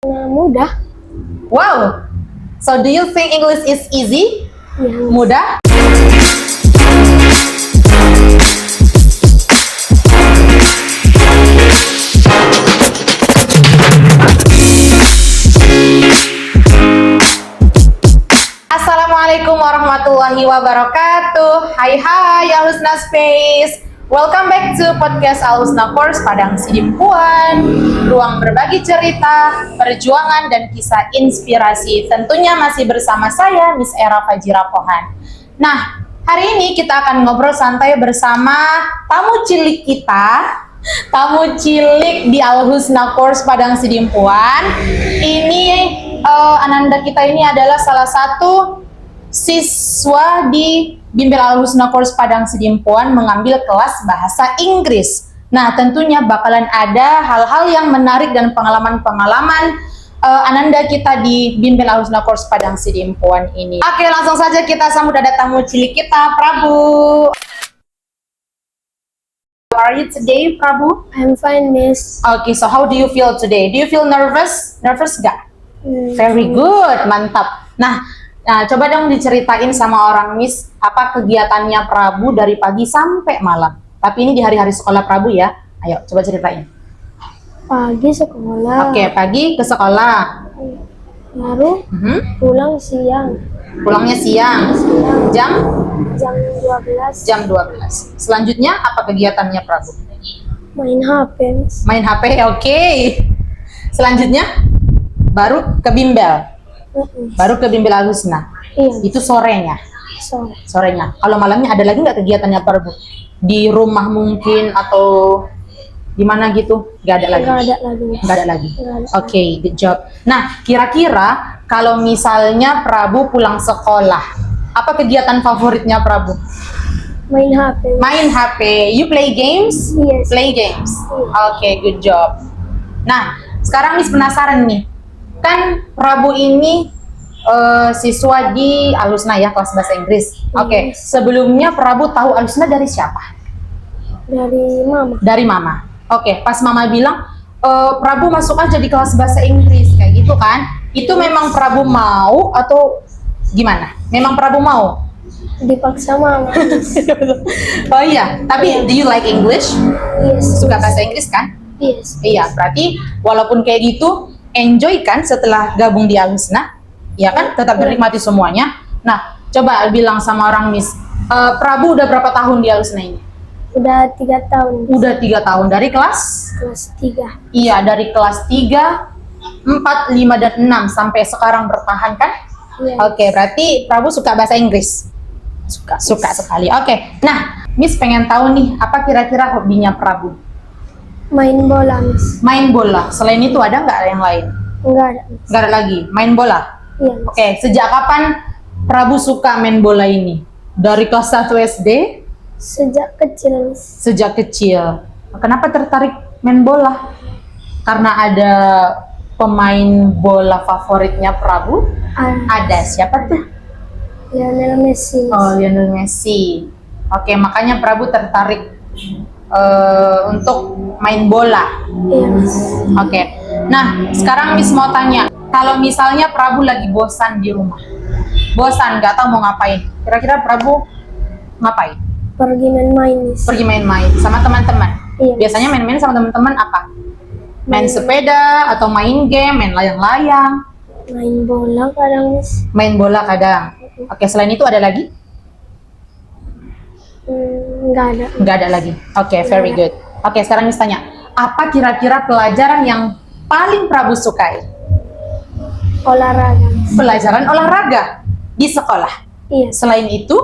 Mudah. Wow. So do you think English is easy? Yes. Mudah? Assalamualaikum warahmatullahi wabarakatuh. Hai Al-Husna Space. Welcome back to podcast Al-Husna Course Padang Sidimpuan. Ruang berbagi cerita, perjuangan dan kisah inspirasi. Tentunya masih bersama saya Miss Era Fajira Pohan. Nah, hari ini kita akan ngobrol santai bersama tamu cilik kita. Tamu cilik di Al-Husna Course Padang Sidimpuan. Ini Ananda kita ini adalah salah satu siswa di Bimbel Al-Husna Course Padang Sidimpuan mengambil kelas bahasa Inggris. Nah, tentunya bakalan ada hal-hal yang menarik dan pengalaman-pengalaman Ananda kita di Bimbel Al-Husna Course Padang Sidimpuan ini. Oke, langsung saja kita sambut ada tamu cilik kita, Prabu. How are you today, Prabu? I'm fine, Miss. Okay, so how do you feel today? Do you feel nervous? Nervous gak? Very good, mantap. Nah, coba dong diceritain sama orang Miss, apa kegiatannya Prabu dari pagi sampai malam. Tapi ini di hari-hari sekolah Prabu ya. Ayo, coba ceritain. Pagi sekolah. Oke, pagi ke sekolah. Baru pulang siang. Pulangnya siang. Jam? Jam 12. Jam 12. Selanjutnya apa kegiatannya Prabu? Main HP, Miss. Main HP, oke. Selanjutnya baru ke bimbel. Baru ke Bimbel Al-Husna. Iya. Itu sorenya. Sore. Sorenya. Kalau malamnya ada lagi nggak kegiatannya Prabu? Di rumah mungkin atau di mana gitu? Nggak ada lagi. Nggak ada lagi. Nggak ada lagi. Nggak ada. Oke, good job. Nah, kira-kira kalau misalnya Prabu pulang sekolah, apa kegiatan favoritnya Prabu? Main HP. Miss. Main HP. You play games? Yes. Play games. Yes. Oke, good job. Nah, sekarang Miss penasaran nih. Kan Prabu ini siswa di Al-Husna ya, kelas bahasa Inggris. Oke, Yes. sebelumnya Prabu tahu Al-Husna dari siapa? Dari Mama. Dari Mama. Oke, pas Mama bilang, Prabu masuk aja di kelas bahasa Inggris, kayak gitu kan? Itu memang Prabu mau atau gimana? Memang Prabu mau? Dipaksa Mama. Oh iya, tapi do you like English? Yes. Suka bahasa Inggris kan? Yes. Iya, berarti walaupun kayak gitu, enjoy kan setelah gabung di Al-Husna? Ya kan, tetap menikmati semuanya. Nah, coba bilang sama orang Miss, Prabu udah berapa tahun di Al-Husna ini? Udah 3 tahun. Udah 3 tahun, dari kelas? Kelas 3. Iya, dari kelas 3, 4, 5, dan 6 sampai sekarang bertahan kan? Yes. Oke, berarti Prabu suka bahasa Inggris? Suka sekali. Oke, nah Miss pengen tahu nih, apa kira-kira hobinya Prabu? Main bola, Miss. Main bola, selain itu ada nggak yang lain? Enggak ada, Miss. Nggak ada lagi, main bola? Iya, Miss. Oke, sejak kapan Prabu suka main bola ini? Dari kelas 1 SD? Sejak kecil, Miss. Sejak kecil. Kenapa tertarik main bola? Karena ada pemain bola favoritnya Prabu? Ada, siapa tuh? Lionel Messi. Miss. Oh, Lionel Messi. Oke, makanya Prabu tertarik untuk main bola. Iya, Miss. Oke. Nah, sekarang Miss mau tanya, kalau misalnya Prabu lagi bosan di rumah, bosan nggak tahu mau ngapain, kira-kira Prabu ngapain? Pergi main-main, Miss. Pergi main-main sama teman-teman. Iya. Biasanya main-main sama teman-teman apa? Main sepeda atau main game, main layang-layang, Main bola kadang, Miss. main bola kadang. Oke, selain itu ada lagi? Enggak ada. Nggak ada lagi. Oke, very good. Oke, sekarang Miss tanya, apa kira-kira pelajaran yang paling Prabu sukai? Olahraga, Miss. Pelajaran olahraga di sekolah. Iya. Selain itu,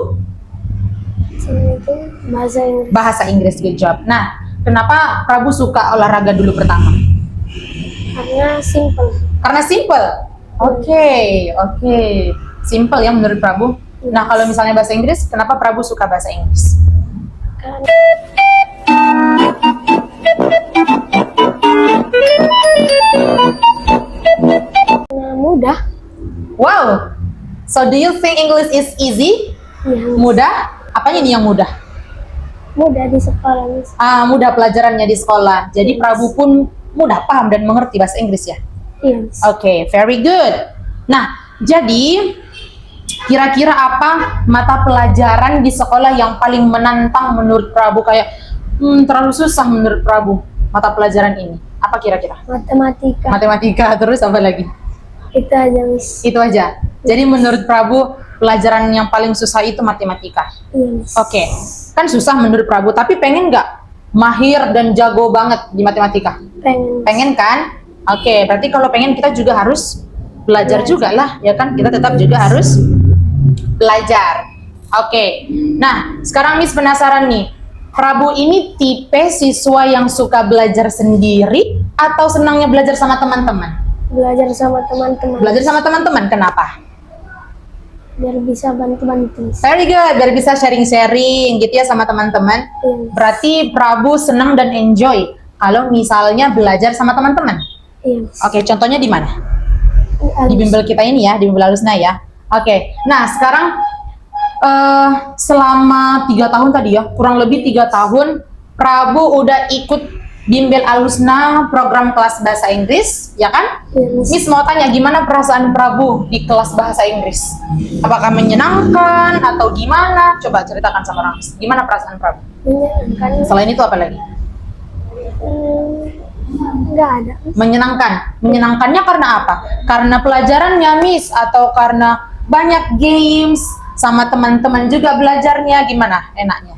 Selain itu bahasa Inggris. bahasa Inggris, good job. Nah, kenapa Prabu suka olahraga dulu pertama? Karena simple. Karena simple. Oke. Simple ya menurut Prabu. Nah, kalau misalnya bahasa Inggris, kenapa Prabu suka bahasa Inggris? Karena mudah. Wow. So do you think English is easy? Iya, Miss. Mudah? Apanya nih yang mudah? Mudah di sekolah, Miss. Mudah pelajarannya di sekolah. Jadi Prabu pun mudah paham dan mengerti bahasa Inggris ya? Iya, Miss. Oke, very good. Nah, jadi kira-kira apa mata pelajaran di sekolah yang paling menantang menurut Prabu? Kayak terlalu susah menurut Prabu mata pelajaran ini. Apa kira-kira? Matematika. Matematika, terus apa lagi? Itu aja, Miss. Itu aja. Jadi menurut Prabu pelajaran yang paling susah itu matematika. Iya, Miss. Oke, kan susah menurut Prabu, tapi pengen nggak mahir dan jago banget di matematika? Pengen. Pengen kan? Oke, berarti kalau pengen kita juga harus belajar juga lah, ya kan? Kita tetap juga harus belajar. Oke, nah sekarang Miss penasaran nih, Prabu ini tipe siswa yang suka belajar sendiri atau senangnya belajar sama teman-teman? Belajar sama teman-teman. Belajar sama teman-teman, kenapa? Biar bisa bantu-bantu, Miss. Very good, biar bisa sharing-sharing gitu ya sama teman-teman. Iya, Miss. Berarti Prabu senang dan enjoy kalau misalnya belajar sama teman-teman. Iya, Miss. Oke, contohnya di mana? Di bimbel kita ini ya, di bimbel Alusna ya. Oke, nah sekarang selama 3 tahun tadi ya, kurang lebih 3 tahun Prabu udah ikut bimbel Alusna program kelas bahasa Inggris, ya kan? Iya, Miss. Miss mau tanya gimana perasaan Prabu di kelas bahasa Inggris? Apakah menyenangkan atau gimana? Coba ceritakan sama orang. Gimana perasaan Prabu? Menyenangkan. Selain itu apa lagi? Nggak ada. Menyenangkan. Menyenangkannya karena apa? Karena pelajarannya, Miss, atau karena banyak games sama teman-teman juga belajarnya, gimana enaknya?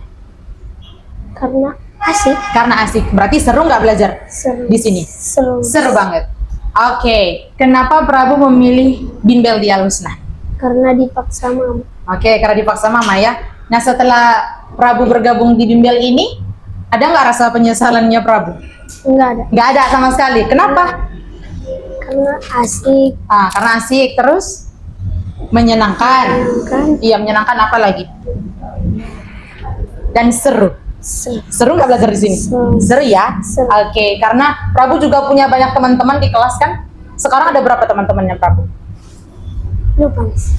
Karena asik. Karena asik. Berarti seru nggak belajar Seru. di sini? Seru. Seru banget. Oke, kenapa Prabu memilih bimbel di Alusna? Karena dipaksa mama. Oke, karena dipaksa mama ya. Nah, setelah Prabu bergabung di bimbel ini, ada nggak rasa penyesalannya Prabu? Nggak ada. Nggak ada sama sekali. Kenapa? Karena asik. Karena asik, terus menyenangkan. Kan Iya, menyenangkan apa lagi? Dan seru. seru. Seru nggak belajar di sini? Seru. Seru ya? Seru. Oke, karena Prabu juga punya banyak teman-teman di kelas kan? Sekarang ada berapa teman-temannya Prabu? Lupa, Miss.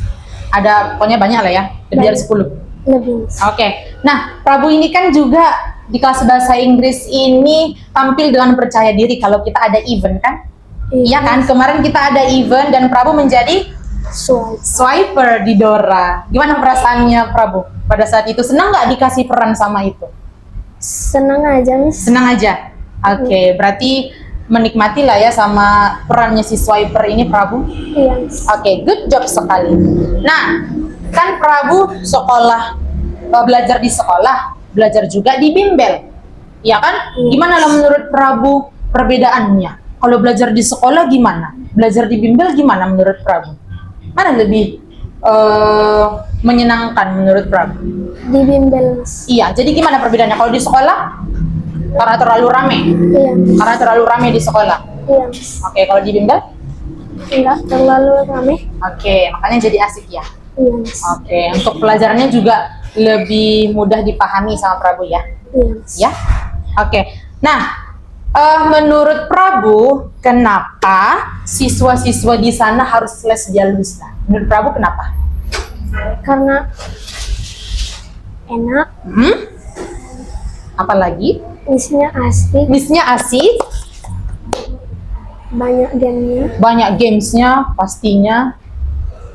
Ada, pokoknya banyak lah ya. Lebih dari Banyak. 10. Lebih, Miss. Oke, nah Prabu ini kan juga di kelas bahasa Inggris ini tampil dengan percaya diri kalau kita ada event kan? Iya kan? Kemarin kita ada event dan Prabu menjadi Soal. swiper di Dora. Gimana perasaannya Prabu pada saat itu? Senang nggak dikasih peran sama itu? Senang aja, Miss. Senang aja. Oke, berarti menikmati lah ya sama perannya si swiper ini Prabu. Iya, Miss. Oke, good job sekali. Nah, kan Prabu sekolah, belajar di sekolah, belajar juga di bimbel, ya kan? Iya. Gimana lah menurut Prabu perbedaannya? Kalau belajar di sekolah gimana? Belajar di bimbel gimana menurut Prabu? Mana lebih menyenangkan menurut Prabu? Di bimbel, Miss. Iya, jadi gimana perbedaannya? Kalau di sekolah, karena terlalu rame, Iya, Miss. karena terlalu rame di sekolah. Iya, Miss. Oke, kalau di bimbel? Enggak terlalu rame. Oke, makanya jadi asik ya. Iya, Miss. Oke, untuk pelajarannya juga lebih mudah dipahami sama Prabu ya. Iya, Miss. Ya, oke. Nah, menurut Prabu, kenapa siswa-siswa di sana harus les di Alusna? Menurut Prabu kenapa? Karena enak, Apalagi? misinya asik, Missnya asik, banyak gamenya, banyak gamesnya pastinya,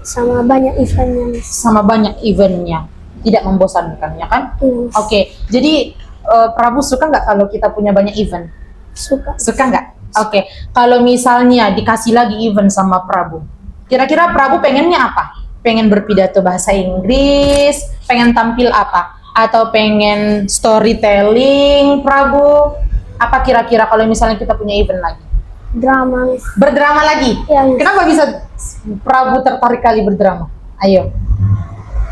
sama banyak eventnya, Miss. sama banyak eventnya. Tidak membosankan, ya kan? Iya, Miss. Oke, jadi Prabu suka nggak kalau kita punya banyak event? Suka. Suka nggak? Oke, kalau misalnya dikasih lagi event sama Prabu, kira-kira Prabu pengennya apa? Pengen berpidato bahasa Inggris, pengen tampil apa? Atau pengen storytelling, Prabu? Apa kira-kira kalau misalnya kita punya event lagi? Drama, Miss. Berdrama lagi? Iya, Miss. Kenapa bisa Prabu tertarik kali berdrama? Ayo,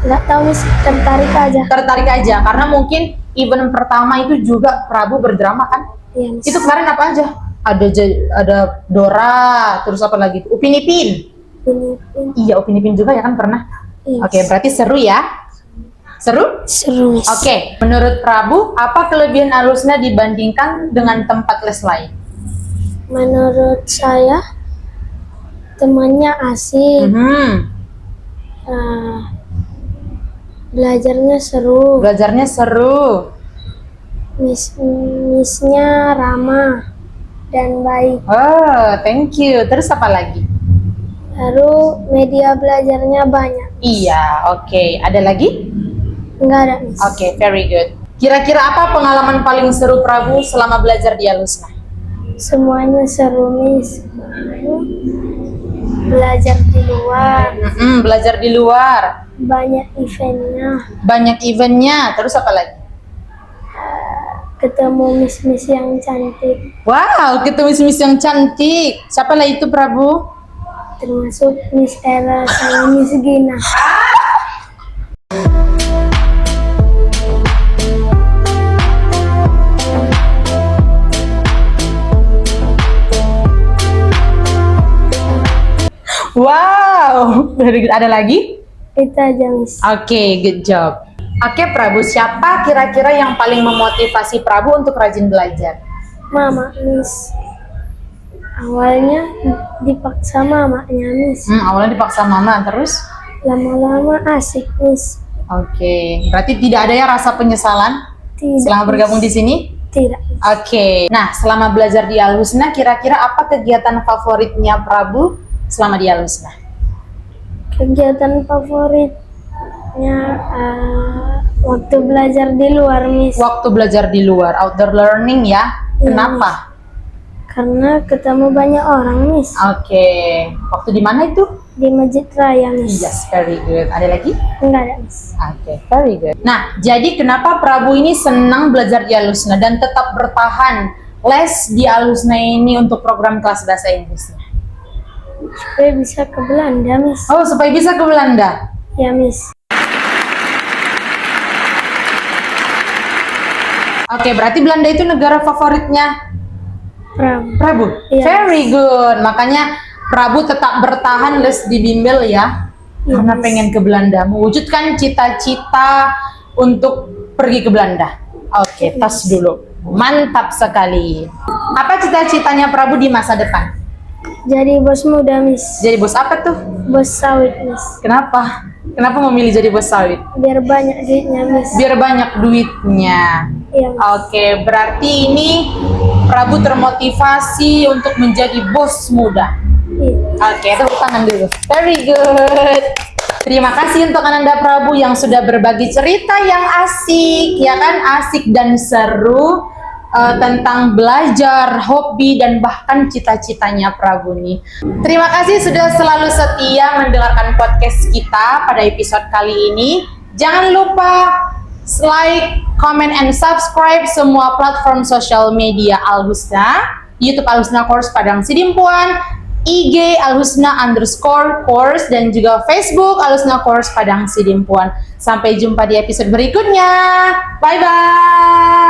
Nggak tahu, Miss. Tertarik aja. tertarik aja, karena mungkin event pertama itu juga Prabu berdrama kan? Iya, Miss. Itu kemarin apa aja? Ada Dora, terus apa lagi? Upin Ipin. Filipin. Iya, Upin Ipin juga ya kan pernah. Iya, Oke, Miss. berarti seru ya? Seru? Seru, Miss. Oke, menurut Prabu, apa kelebihan Alusna dibandingkan dengan tempat les lain? Menurut saya, temannya asik, belajarnya seru, Belajarnya seru. missnya ramah, dan baik. Oh, thank you. Terus apa lagi? Baru media belajarnya banyak. Iya, oke. Ada lagi? Enggak ada, Miss. Oke, very good. Kira-kira apa pengalaman paling seru Prabu selama belajar di Al-Husna? Semuanya seru, Miss. Belajar di luar, Belajar di luar. banyak eventnya. Banyak eventnya. Terus apa lagi? Ketemu miss-miss yang cantik, Wow, ketemu miss yang cantik. Siapa lah itu Prabu? termasuk Miss Era sama Miss Gina. Wow, very good. Ada lagi? Itu aja, Miss. Oke, good job. Oke, Prabu, siapa kira-kira yang paling memotivasi Prabu untuk rajin belajar? Mama, Miss. Awalnya dipaksa mamanya, Miss. Awalnya dipaksa mama, terus? Lama-lama asik, Miss. Oke, berarti tidak ada ya rasa penyesalan Tidak, selama bergabung di Miss. sini? Tidak, Miss. Oke, nah selama belajar di Al-Husna, kira-kira apa kegiatan favoritnya Prabu selama di Al-Husna? Kegiatan favoritnya waktu belajar di luar, Miss. Waktu belajar di luar, outdoor learning ya. Iya, Kenapa? Karena ketemu banyak orang, Miss. Oke, waktu di mana itu? Di Masjid Raya, Miss. Yes, very good. Ada lagi? Enggak ada, Miss. Oke, very good. Nah, jadi kenapa Prabu ini senang belajar di Al-Husna dan tetap bertahan les di Al-Husna ini untuk program kelas bahasa Inggrisnya? Supaya bisa ke Belanda, Miss. Oh, supaya bisa ke Belanda. Ya, Miss. Oke, berarti Belanda itu negara favoritnya Prabu. Prabu. Yes. Very good. Makanya Prabu tetap bertahan les di bimbel ya. Yes. Karena pengen ke Belanda, mewujudkan cita-cita untuk pergi ke Belanda. Oke, tas dulu. Mantap sekali. Apa cita-citanya Prabu di masa depan? Jadi bos muda, Miss. Jadi bos apa tuh? Bos sawit, Miss. Kenapa? Kenapa memilih jadi bos sawit? Biar banyak duitnya, Miss. Biar banyak duitnya. Iya, Miss. Oke, berarti ini Prabu termotivasi untuk menjadi bos muda. Iya. Oke, tepuk tangan dulu. Very good. Terima kasih untuk Ananda Prabu yang sudah berbagi cerita yang asik, ya kan? Asik dan seru tentang belajar, hobi, dan bahkan cita-citanya Prabu nih. Terima kasih sudah selalu setia mendengarkan podcast kita pada episode kali ini. Jangan lupa like, comment, and subscribe semua platform sosial media Al-Husna, YouTube Al-Husna Course Padang Sidimpuan, IG Al-Husna_course, dan juga Facebook Al-Husna Course Padang Sidimpuan. Sampai jumpa di episode berikutnya. Bye-bye.